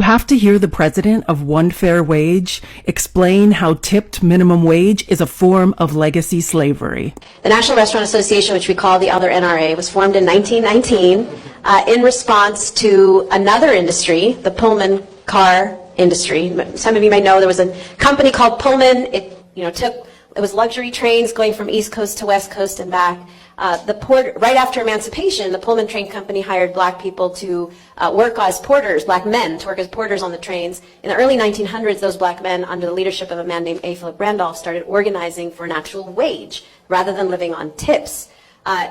You have to hear the president of One Fair Wage explain how tipped minimum wage is a form of legacy slavery. The National Restaurant Association, which we call the other NRA, was formed in 1919 in response to another industry, the Pullman car industry. Some of you may know there was a company called Pullman. It was luxury trains going from East Coast to West Coast and back. Right after emancipation, the Pullman Train Company hired black people to work as porters, black men to work as porters on the trains. In the early 1900s, those black men, under the leadership of a man named A. Philip Randolph, started organizing for an actual wage rather than living on tips.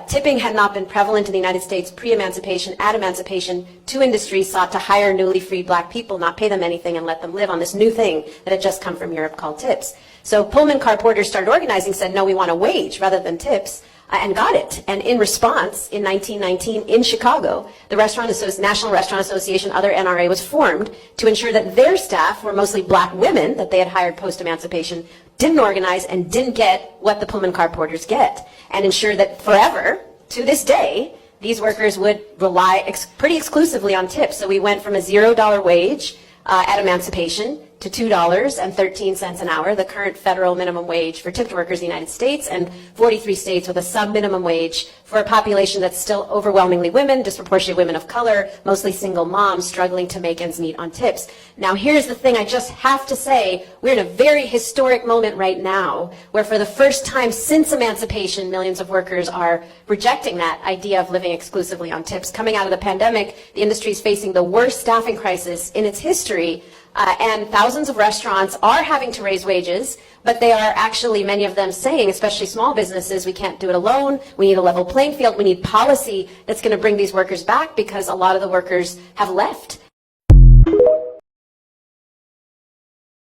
Tipping had not been prevalent in the United States pre-emancipation. At emancipation, two industries sought to hire newly freed black people, not pay them anything, and let them live on this new thing that had just come from Europe called tips. So Pullman car porters started organizing, said, no, we want a wage rather than tips. And got it. And in response, in 1919 in Chicago, the National Restaurant Association, other NRA, was formed to ensure that their staff were mostly black women that they had hired post-emancipation, didn't organize and didn't get what the Pullman car porters get, and ensure that forever, to this day, these workers would rely pretty exclusively on tips. So we went from a $0 wage at emancipation to $2.13 an hour, the current federal minimum wage for tipped workers in the United States, and 43 states with a sub-minimum wage for a population that's still overwhelmingly women, disproportionately women of color, mostly single moms struggling to make ends meet on tips. Now, here's the thing I just have to say. We're in a very historic moment right now where for the first time since emancipation, millions of workers are rejecting that idea of living exclusively on tips. Coming out of the pandemic, the industry is facing the worst staffing crisis in its history. And thousands of restaurants are having to raise wages, but they are actually, many of them saying, especially small businesses, we can't do it alone. We need a level playing field. We need policy that's going to bring these workers back because a lot of the workers have left.